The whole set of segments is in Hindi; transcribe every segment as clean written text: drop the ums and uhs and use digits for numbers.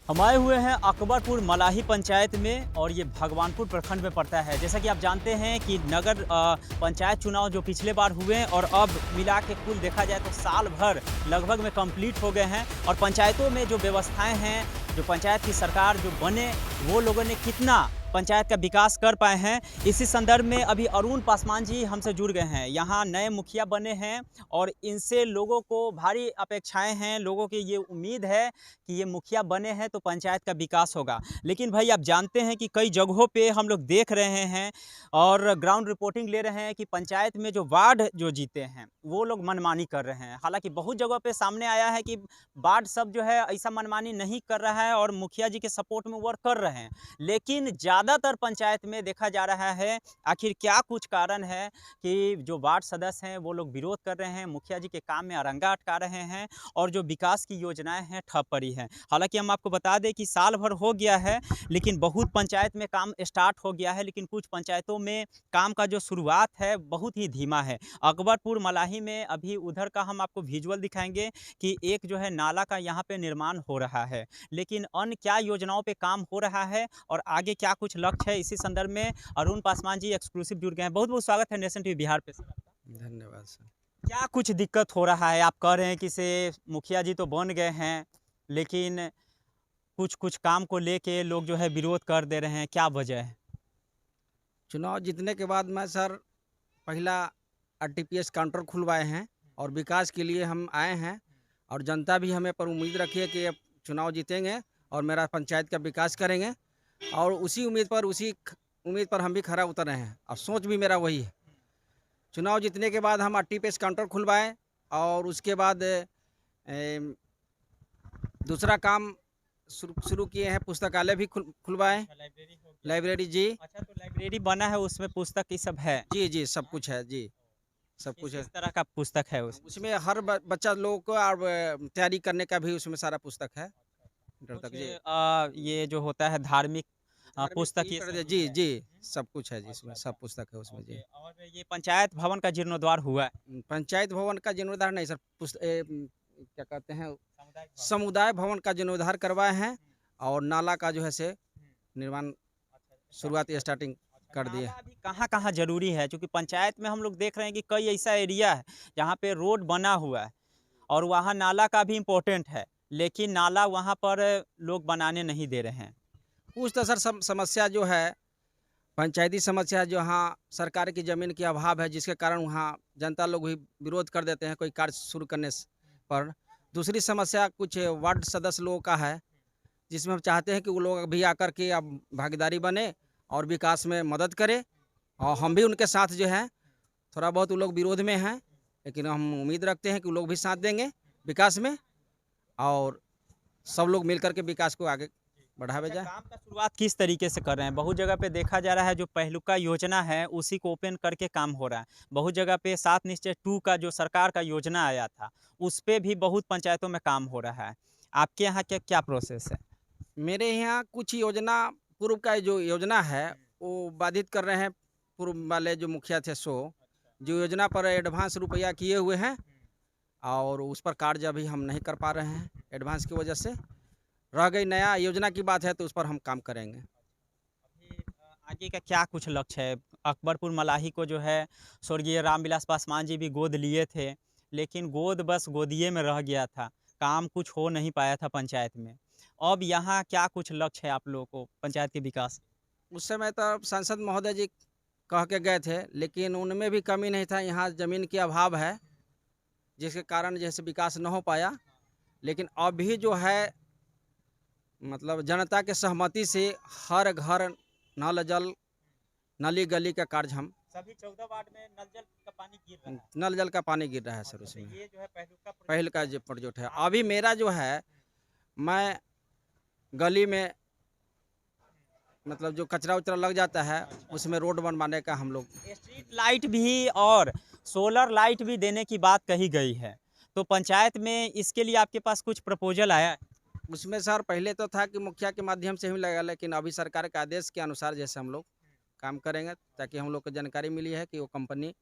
हम आए हुए हैं अकबरपुर मलाही पंचायत में और ये भगवानपुर प्रखंड में पड़ता है। जैसा कि आप जानते हैं कि नगर पंचायत चुनाव जो पिछले बार हुए हैं और अब मिला के कुल देखा जाए तो साल भर लगभग में कंप्लीट हो गए हैं और पंचायतों में जो व्यवस्थाएं हैं, जो पंचायत की सरकार जो बने, वो लोगों ने कितना पंचायत का विकास कर पाए हैं, इसी संदर्भ में अभी अरुण पासवान जी हमसे जुड़ गए हैं। यहाँ नए मुखिया बने हैं और इनसे लोगों को भारी अपेक्षाएं हैं। लोगों की ये उम्मीद है कि ये मुखिया बने हैं तो पंचायत का विकास होगा। लेकिन भाई आप जानते हैं कि कई जगहों पे हम लोग देख रहे हैं और ग्राउंड रिपोर्टिंग ले रहे हैं कि पंचायत में जो वार्ड जो जीते हैं वो लोग मनमानी कर रहे हैं। हालांकि बहुत जगह पे सामने आया है कि वार्ड सब जो है ऐसा मनमानी नहीं कर रहा है और मुखिया जी के सपोर्ट में वर्क कर रहे हैं। लेकिन ज़्यादातर पंचायत में देखा जा रहा है, आखिर क्या कुछ कारण है कि जो वार्ड सदस्य हैं वो लोग विरोध कर रहे हैं, मुखिया जी के काम में अरंगा अटका रहे हैं और जो विकास की योजनाएं हैं ठप पड़ी हैं। हालांकि हम आपको बता दें कि साल भर हो गया है, लेकिन बहुत पंचायत में काम स्टार्ट हो गया है, लेकिन कुछ पंचायतों में काम का जो शुरुआत है बहुत ही धीमा है। अकबरपुर मलाही में अभी उधर का हम आपको विजुअल दिखाएंगे कि एक जो है नाला का यहाँ पे निर्माण हो रहा है, लेकिन अन्य क्या योजनाओं पे काम हो रहा है और आगे क्या कुछ लक्ष्य है, इसी संदर्भ में अरुण पासवान जी एक्सक्लूसिव जुड़ गए हैं। बहुत बहुत स्वागत है नेशन टीवी बिहार पे सर आपका। धन्यवाद सर। क्या कुछ दिक्कत हो रहा है? आप कह रहे हैं कि से मुखिया जी तो बन गए हैं, लेकिन कुछ-कुछ काम को लेके लोग जो है विरोध कर दे रहे हैं, क्या वजह है? चुनाव जीतने के बाद में सर पहला आरटीपीएस काउंटर खुलवाए हैं और विकास के लिए हम आए हैं और जनता भी हमें पर उम्मीद रखी है कि अब चुनाव जीतेंगे और मेरा पंचायत का विकास करेंगे और उसी उम्मीद पर हम भी खरा उतर रहे हैं और सोच भी मेरा वही है। चुनाव जीतने के बाद हम आरटीपीएस काउंटर खुलवाए और उसके बाद दूसरा काम शुरू शुरू किए हैं, पुस्तकालय भी खुलवाए। अच्छा, लाइब्रेरी हो गया। लाइब्रेरी जी। अच्छा, तो लाइब्रेरी बना है, उसमें पुस्तक ये सब है? जी जी, सब कुछ है जी, सब कुछ है। किस-किस तरह का पुस्तक है उसमें? उसमें हर बच्चा लोगों को और तैयारी करने का भी उसमें सारा पुस्तक है। इंटर कुछ तक जी। ये जो होता है धार्मिक धार्मिक पुस्तक ये सब भी जी, है? जी, सब कुछ है जी, अच्छा, इसमें अच्छा। सब पुस्तक है उसमें ओके, जी। और ये पंचायत भवन का जीर्णोद्धार हुआ है? पंचायत भवन का जीर्णोद्धार नहीं सर, क्या कहते हैं, सामुदायिक भवन। समुदाय भवन का जीर्णोद्धार करवाए हैं हुँ, और नाला का जो है से हुँ। निर्माण अच्छा, शुरुआती स्टार्टिंग कर दिए। स्टार्टिंग अच्छा, कर दिए। नाला अभी कहाँ-कहाँ ज़रूरी है? क्योंकि पंचायत में हम लोग देख रहे हैं कि कई ऐसा एरिया है, जहाँ पे रोड बना हुआ है और वहाँ नाला का भी इम्पोर्टेंट है, लेकिन नाला वहाँ पर लोग बनाने नहीं दे रहे हैं। कुछ तो सर समस्या जो है, पंचायती समस्या है, जहाँ सरकार की ज़मीन की अभाव है, जिसके कारण वहाँ जनता लोग भी विरोध कर देते हैं कोई कार्य शुरू करने पर। दूसरी समस्या कुछ वार्ड सदस्य लोगों का है, जिसमें हम चाहते हैं कि वो लोग भी आकर के अब भागीदारी बने और विकास में मदद करें और हम भी उनके साथ जो है, थोड़ा बहुत वो लोग विरोध में हैं, लेकिन हम उम्मीद रखते हैं कि वो लोग भी साथ देंगे विकास में और सब लोग मिल कर के विकास को आगे बढ़ावे अच्छा, जाए। काम का शुरुआत किस तरीके से कर रहे हैं? बहुत जगह पे देखा जा रहा है जो पहलुका योजना है, उसी को ओपन करके काम हो रहा है। बहुत जगह पे 7 निश्चय 2 का जो सरकार का योजना आया था, उस पे भी बहुत पंचायतों में काम हो रहा है। आपके यहाँ क्या क्या प्रोसेस है? मेरे यहाँ कुछ योजना पूर्व का जो योजना है, वो बाधित कर रहे हैं पूर्व वाले जो मुखिया थे सो, जो योजना पर एडवांस रुपया किए हुए हैं और उस पर कार्य अभी हम नहीं कर पा रहे हैं एडवांस की वजह से। रह गई नया योजना की बात है तो उस पर हम काम करेंगे। अभी आगे का क्या कुछ लक्ष्य है? अकबरपुर मलाही को जो है स्वर्गीय रामविलास पासवान जी भी गोद लिए थे, लेकिन गोद बस गोदिये में रह गया था। काम कुछ हो नहीं पाया था पंचायत में। अब यहाँ क्या कुछ लक्ष्य है आप लोगों को पंचायत के विकास? उस समय तो सांसद महोदय जी कह के गए थे, लेकिन उनमें भी कमी नहीं था, यहाँ ज़मीन की अभाव है, जिसके कारण जैसे विकास न हो पाया। लेकिन अभी जो है मतलब जनता के सहमति से हर घर नल जल, नाली गली का कार्य हम सभी 14 वार्ड में नल जल का पानी गिर रहा है। नल जल का पानी गिर रहा है सर अच्छा, तो उसमें। ये जो है पहलुका पहल प्रोजेक्ट का है। जो प्रोजेक्ट है, आप अभी मेरा जो है, मैं गली में मतलब जो कचरा उचरा लग जाता है, अच्छा, उसमें रोड बनवाने का हम लोग। स्ट्रीट लाइट भी और सोलर लाइट भी देने की बात कही गई है। तो पंचायत में इसके लिए आपके पास कुछ प्रपोज़ल आया है? उसमें सर पहले तो था कि मुखिया के माध्यम से ही लगा, लेकिन अभी सरकार के आदेश के अनुसार जैसे हम लोग काम करेंगे, ताकि हम लोग को जानकारी मिली है कि वो कंपनी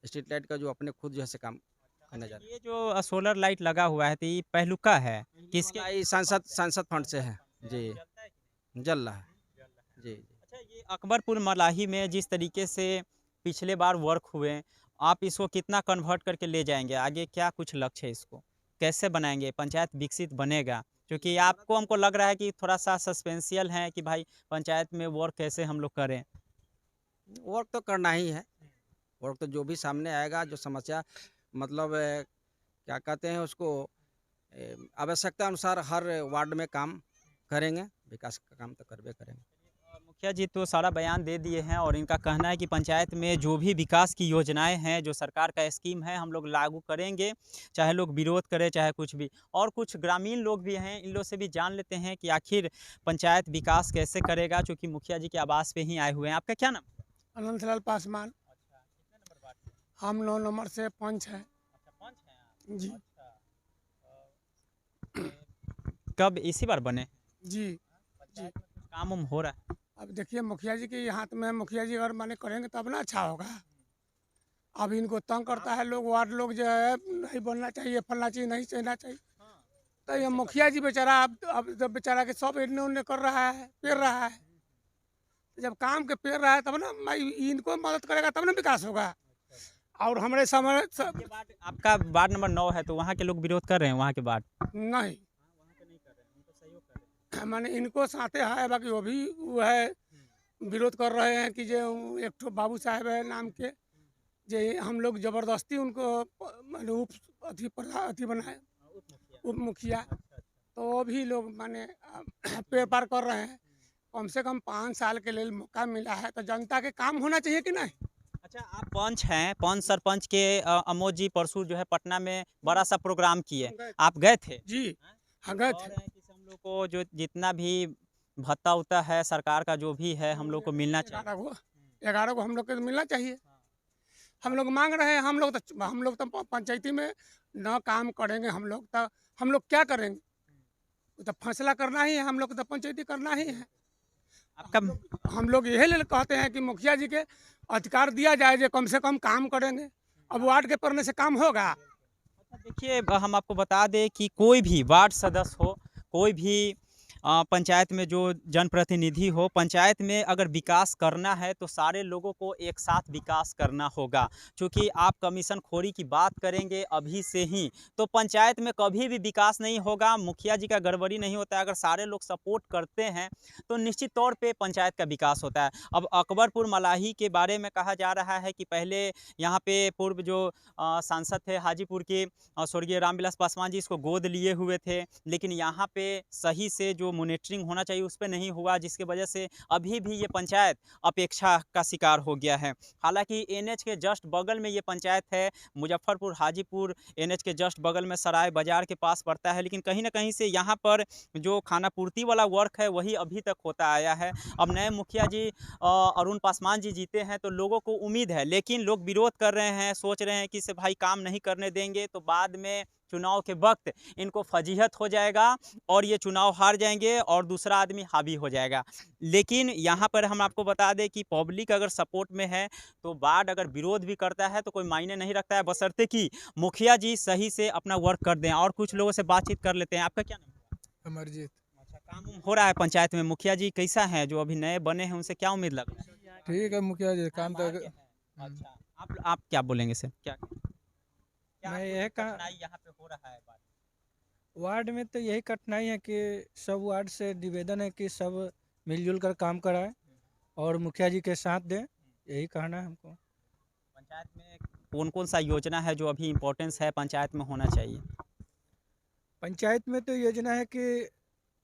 स्ट्रीट लाइट का जो अपने खुद जो है से काम करने जा अच्छा, रहा ये जो सोलर लाइट लगा हुआ है तो ये पहलुका है, है। ये किसके? वाला ये सांसद सांसद फंड से है जी जलता है कि जल रहा है। नहीं? जल रहा है। जी अच्छा, ये अकबरपुर मलाही में जिस तरीके से पिछले बार वर्क हुए, आप इसको कितना कन्वर्ट करके ले जाएँगे? आगे क्या कुछ लक्ष्य है इसको? कैसे बनाएँगे? पंचायत विकसित बनेगा? क्योंकि आपको हमको लग रहा है कि थोड़ा-सा सस्पेंशियल है कि भाई पंचायत में वर्क कैसे हम लोग करें? वर्क तो करना ही है। वर्क तो जो भी सामने आएगा, जो समस्या मतलब क्या कहते हैं उसको, आवश्यकता अनुसार हर वार्ड में काम करेंगे, विकास का काम तो करबे करेंगे। मुखिया जी तो सारा बयान दे दिए हैं और इनका कहना है कि पंचायत में जो भी विकास की योजनाएं हैं, जो सरकार का स्कीम है, हम लोग लागू करेंगे, चाहे लोग विरोध करें, चाहे कुछ भी। और कुछ ग्रामीण लोग भी हैं, इन लोग से भी जान लेते हैं कि आखिर पंचायत विकास कैसे करेगा, चूँकि मुखिया जी के आवास पे ही आए हुए हैं। आपका क्या नाम है? अनंतलाल पासवान। अच्छा, कितने नंबर वार्ड से? हम 9 नंबर से पंच हैं। अच्छा, पंच हैं आप? जी अच्छा। कब इसी बार बने? जी जी। पंचायत में कुछ काम-वाम हो रहा है? अब देखिए मुखिया जी के हाथ में है, मुखिया जी अगर माने करेंगे तब ना अच्छा होगा। अब इनको तंग करता है लोग, वार्ड लोग जो है नहीं बनना चाहिए, फलना चाहिए, नहीं चलना चाहिए। हाँ, तो ये मुखिया जी बेचारा अब जब बेचारा के सब इन्ने उन्ने कर रहा है, पेर रहा है। जब काम के पेर रहा है तब ना मैं इनको मदद करेगा तब ना विकास होगा। और हमारे समय ये वार्ड आपका वार्ड नंबर 9 है, तो वहाँ के लोग विरोध कर रहे हैं, वहाँ के वार्ड? नहीं हाँ, वहाँ के नहीं कर रहे हैं, उनको सहयोग कर रहे हैं। माने इनको साथे है, बाकी वो भी वो है विरोध कर रहे हैं कि जो एक ठो बाबू साहब है नाम के, जे हम लोग जबरदस्ती उनको माने अथी बनाए उप मुखिया। तो वो भी लोग माने पेड़ पार कर रहे हैं। कम से कम 5 साल के लिए मौका मिला है तो जनता के काम होना चाहिए कि नहीं। अच्छा, आप पंच हैं, पंच सरपंच के अमोद जी परसों जो है पटना में बड़ा-सा प्रोग्राम किए, आप गए थे? जी हैं? हाँ गए कह थे। रहे हैं कि हम लोग को जो जितना भी भत्ता-वत्ता है सरकार का जो भी है, हम लोग को मिलना चाहिए। 11 को हम लोग को तो मिलना चाहिए। हाँ। हम लोग मांग रहे हैं, हम लोग तो पंचायती में न काम करेंगे, हम लोग क्या करेंगे। वो तो फैसला करना ही है, हम लोग को तो पंचायती करना ही है। आपका हम लोग यही ले कहते हैं कि मुखिया जी के अधिकार दिया जाए, जो कम से कम काम करेंगे। अब वार्ड के पढ़ने से काम होगा। अच्छा देखिए, हम आपको बता दें कि कोई भी वार्ड सदस्य हो, कोई भी पंचायत में जो जनप्रतिनिधि हो, पंचायत में अगर विकास करना है तो सारे लोगों को एक साथ विकास करना होगा। चूँकि आप कमीशनखोरी की बात करेंगे अभी से ही, तो पंचायत में कभी भी विकास नहीं होगा, मुखिया जी का गड़बड़ी नहीं होता है। अगर सारे लोग सपोर्ट करते हैं, तो निश्चित तौर पे पंचायत का विकास होता है। अब अकबरपुर मलाही के बारे में कहा जा रहा है कि पहले यहाँ पे पूर्व जो सांसद थे हाजीपुर के स्वर्गीय रामविलास पासवान जी इसको गोद लिए हुए थे, लेकिन यहाँ पे सही से जो मॉनिटरिंग होना चाहिए उस पे नहीं हुआ, जिसकी वजह से अभी भी ये पंचायत अपेक्षा का शिकार हो गया है। हालांकि एनएच के जस्ट बगल में ये पंचायत है, मुजफ्फरपुर हाजीपुर एनएच के जस्ट बगल में सराय बाजार के पास पड़ता है, लेकिन कहीं ना कहीं से यहाँ पर जो खाना पूर्ति वाला वर्क है वही अभी तक होता आया है। अब नए मुखिया जी अरुण पासवान जी जीते हैं तो लोगों को उम्मीद है, लेकिन लोग विरोध कर रहे हैं, सोच रहे हैं कि इसे भाई काम नहीं करने देंगे तो बाद में चुनाव के वक्त इनको फजीहत हो जाएगा और ये चुनाव हार जाएंगे और दूसरा आदमी हावी हो जाएगा। लेकिन यहाँ पर हम आपको बता दें कि पब्लिक अगर सपोर्ट में है तो वार्ड अगर विरोध भी करता है तो कोई मायने नहीं रखता है, बशर्ते कि मुखिया जी सही से अपना वर्क कर दें। और कुछ लोगों से बातचीत कर लेते हैं। आपका क्या नाम है? अमरजीत। अच्छा, काम हो रहा है पंचायत में? मुखिया जी कैसा है जो अभी नए बने हैं, उनसे क्या उम्मीद लग रहा है? ठीक है मुखिया जी, काम तो बाहर के हैं। अच्छा, आप क्या बोलेंगे सर? क्या मैं कुछ यह कहा, कठिनाई यहाँ पे हो रहा है बात? वार्ड में तो यही कठिनाई है कि सब वार्ड से निवेदन है कि सब मिलजुल कर काम कराएं और मुखिया जी के साथ दें, यही कहना है हमको। पंचायत में कौन कौन सा योजना है जो अभी इम्पोर्टेंस है पंचायत में होना चाहिए? पंचायत में तो योजना है कि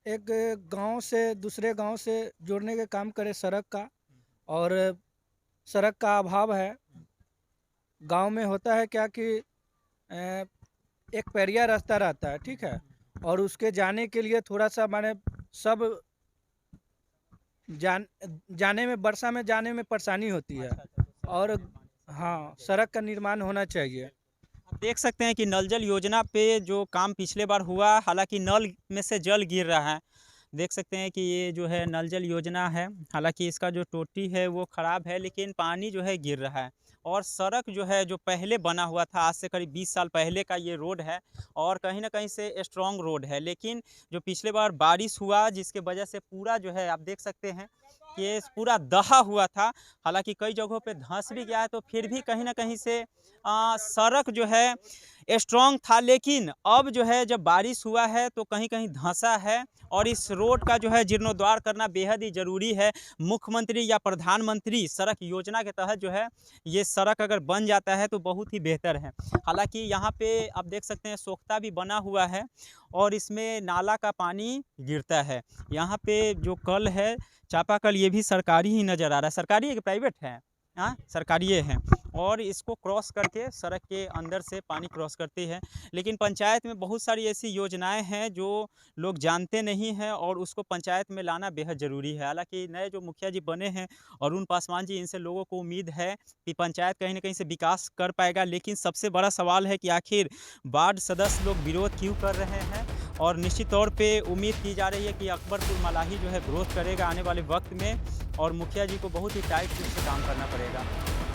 एक गांव से दूसरे गांव से जोड़ने का काम करे सड़क का, और सड़क का अभाव है गांव में। होता है क्या कि एक पैरिया रास्ता रहता है, ठीक है, और उसके जाने के लिए थोड़ा सा माने सब जाने में वर्षा में जाने में परेशानी होती है, और हाँ सड़क का निर्माण होना चाहिए। आप देख सकते हैं कि नल जल योजना पे जो काम पिछले बार हुआ, हालांकि नल में से जल गिर रहा है, देख सकते हैं कि ये जो है नल जल योजना है। हालांकि इसका जो टोटी है वो ख़राब है, लेकिन पानी जो है गिर रहा है। और सड़क जो है जो पहले बना हुआ था, आज से करीब 20 साल पहले का ये रोड है और कहीं ना कहीं से स्ट्रॉन्ग रोड है। लेकिन जो पिछले बार बारिश हुआ जिसके वजह से पूरा जो है आप देख सकते हैं कि ये पूरा दहा हुआ था। हालांकि कई जगहों पे धंस भी गया है, तो फिर भी कहीं ना कहीं से सड़क जो है स्ट्रॉन्ग था। लेकिन अब जो है जब बारिश हुआ है तो कहीं कहीं धंसा है और इस रोड का जो है जीर्णोद्धार करना बेहद ही ज़रूरी है। मुख्यमंत्री या प्रधानमंत्री सड़क योजना के तहत जो है ये सड़क अगर बन जाता है तो बहुत ही बेहतर है। हालांकि यहाँ पे आप देख सकते हैं सोख्ता भी बना हुआ है और इसमें नाला का पानी गिरता है। यहाँ पे जो कल है चापाकल, ये भी सरकारी ही नज़र आ रहा है। सरकारी है कि प्राइवेट है? हाँ, सरकारी है। और इसको क्रॉस करके सड़क के अंदर से पानी क्रॉस करती है। लेकिन पंचायत में बहुत सारी ऐसी योजनाएं हैं जो लोग जानते नहीं हैं और उसको पंचायत में लाना बेहद ज़रूरी है। हालांकि नए जो मुखिया जी बने हैं अरुण पासवान जी, इनसे लोगों को उम्मीद है कि पंचायत कहीं ना कहीं से विकास कर पाएगा। लेकिन सबसे बड़ा सवाल है कि आखिर वार्ड सदस्य लोग विरोध क्यों कर रहे हैं। और निश्चित तौर पे उम्मीद की जा रही है कि अकबरपुर मलाही जो है ग्रोथ करेगा आने वाले वक्त में और मुखिया जी को बहुत ही टाइट फिट से काम करना पड़ेगा।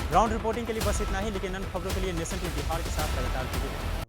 ग्राउंड रिपोर्टिंग के लिए बस इतना ही, लेकिन अन्य खबरों के लिए नेशन टीवी बिहार के साथ लगातार जुड़े रहें।